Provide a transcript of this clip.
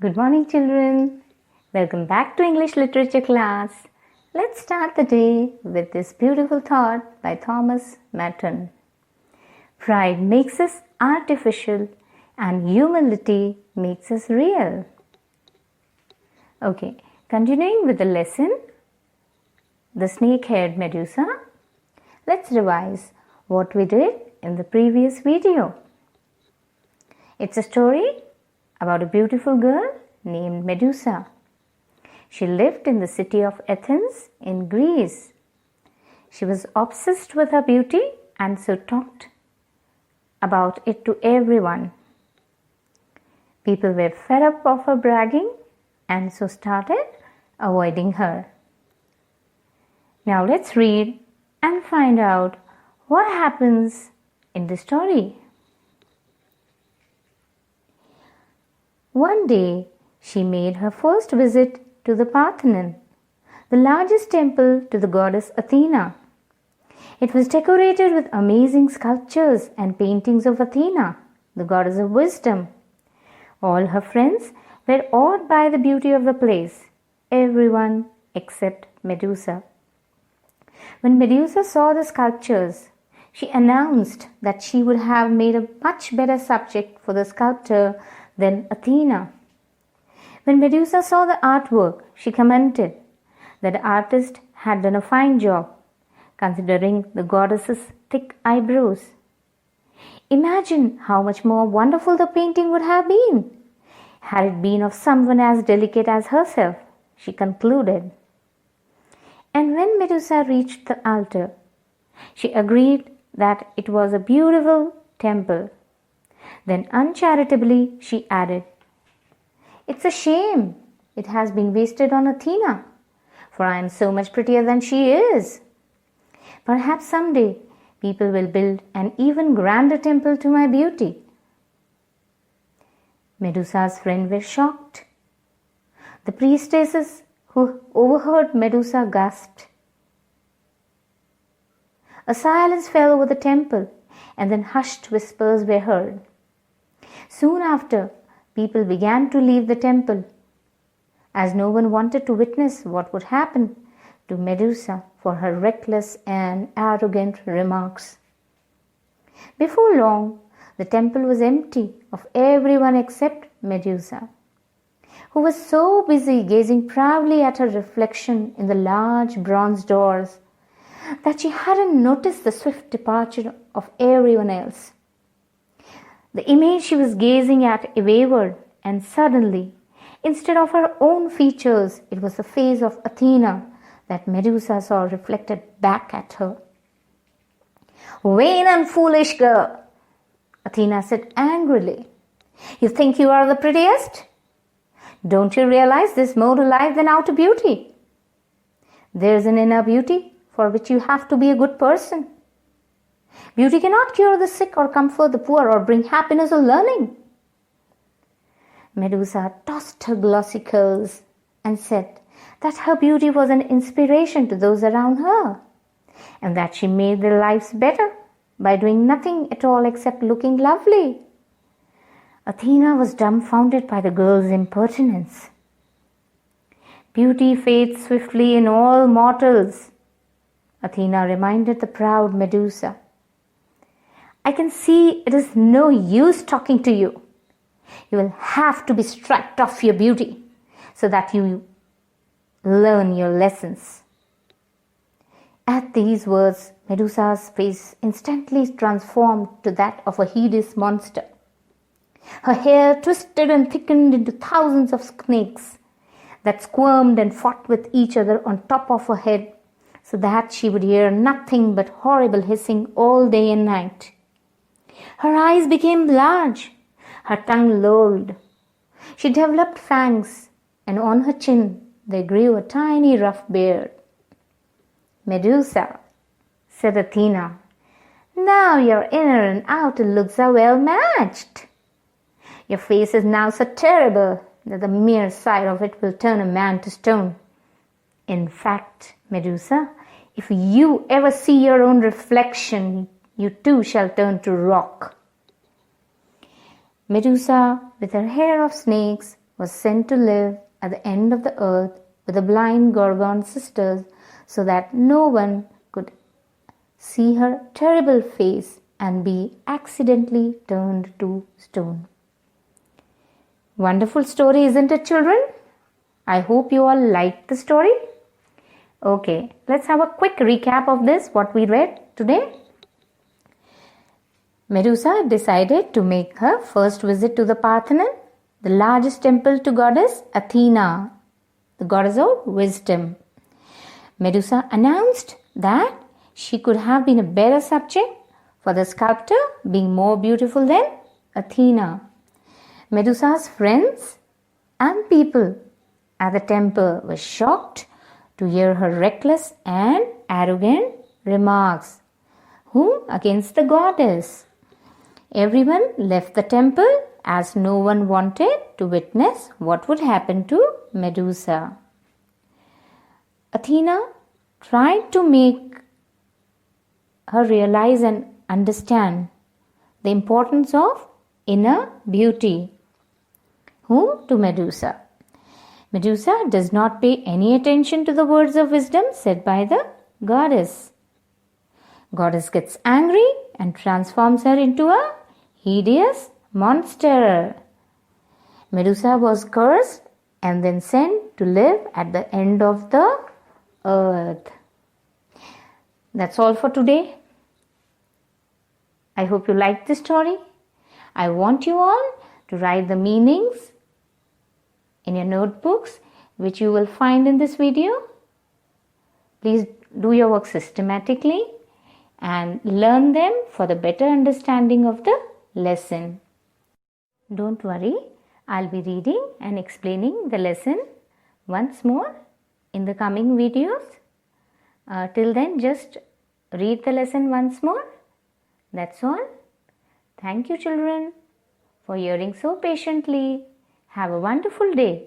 Good morning, children. Welcome back to English literature class. Let's start the day with this beautiful thought by Thomas Merton. Pride makes us artificial and humility makes us real. Okay, continuing with the lesson, the snake-haired Medusa. Let's revise what we did in the previous video. It's a story about a beautiful girl named Medusa. She lived in the city of Athens in Greece. She was obsessed with her beauty and so talked about it to everyone. People were fed up of her bragging and so started avoiding her. Now let's read and find out what happens in the story. One day, she made her first visit to the Parthenon, the largest temple to the goddess Athena. It was decorated with amazing sculptures and paintings of Athena, the goddess of wisdom. All her friends were awed by the beauty of the place, everyone except Medusa. When Medusa saw the sculptures, she announced that she would have made a much better subject for the sculptor than Athena. When Medusa saw the artwork, she commented that the artist had done a fine job, considering the goddess's thick eyebrows. Imagine how much more wonderful the painting would have been had it been of someone as delicate as herself, she concluded. And when Medusa reached the altar, she agreed that it was a beautiful temple. Then uncharitably she added, "It's a shame it has been wasted on Athena, for I am so much prettier than she is. Perhaps someday people will build an even grander temple to my beauty." Medusa's friends were shocked. The priestesses who overheard Medusa gasped. A silence fell over the temple, and then hushed whispers were heard. Soon after, people began to leave the temple, as no one wanted to witness what would happen to Medusa for her reckless and arrogant remarks. Before long, the temple was empty of everyone except Medusa, who was so busy gazing proudly at her reflection in the large bronze doors that she hadn't noticed the swift departure of everyone else. The image she was gazing at wavered, and suddenly, instead of her own features, it was the face of Athena that Medusa saw reflected back at her. "Vain and foolish girl," Athena said angrily. "You think you are the prettiest? Don't you realize there's more to life than outer beauty? There's an inner beauty for which you have to be a good person. Beauty cannot cure the sick or comfort the poor or bring happiness or learning." Medusa tossed her glossy curls and said that her beauty was an inspiration to those around her, and that she made their lives better by doing nothing at all except looking lovely. Athena was dumbfounded by the girl's impertinence. "Beauty fades swiftly in all mortals," Athena reminded the proud Medusa. "I can see it is no use talking to you. You will have to be stripped of your beauty so that you learn your lessons." At these words, Medusa's face instantly transformed to that of a hideous monster. Her hair twisted and thickened into thousands of snakes that squirmed and fought with each other on top of her head, so that she would hear nothing but horrible hissing all day and night. Her eyes became large, her tongue lolled. She developed fangs, and on her chin there grew a tiny rough beard. "Medusa," said Athena, "now your inner and outer looks are well matched. Your face is now so terrible that the mere sight of it will turn a man to stone. In fact, Medusa, if you ever see your own reflection, you too shall turn to rock." Medusa, with her hair of snakes, was sent to live at the end of the earth with the blind Gorgon sisters so that no one could see her terrible face and be accidentally turned to stone. Wonderful story, isn't it, children? I hope you all liked the story. Okay, let's have a quick recap of this, what we read today. Medusa decided to make her first visit to the Parthenon, the largest temple to goddess Athena, the goddess of wisdom. Medusa announced that she could have been a better subject for the sculptor, being more beautiful than Athena. Medusa's friends and people at the temple were shocked to hear her reckless and arrogant remarks. Whom? Against the goddess. Everyone left the temple as no one wanted to witness what would happen to Medusa. Athena tried to make her realize and understand the importance of inner beauty. Whom? To Medusa. Medusa does not pay any attention to the words of wisdom said by the goddess. Goddess gets angry and transforms her into a hideous monster. Medusa was cursed and then sent to live at the end of the earth. That's all for today. I hope you liked the story. I want you all to write the meanings in your notebooks, which you will find in this video. Please do your work systematically and learn them for the better understanding of the lesson. Don't worry, I'll be reading and explaining the lesson once more in the coming videos. Till then, just read the lesson once more. That's all. Thank you, children, for hearing so patiently. Have a wonderful day.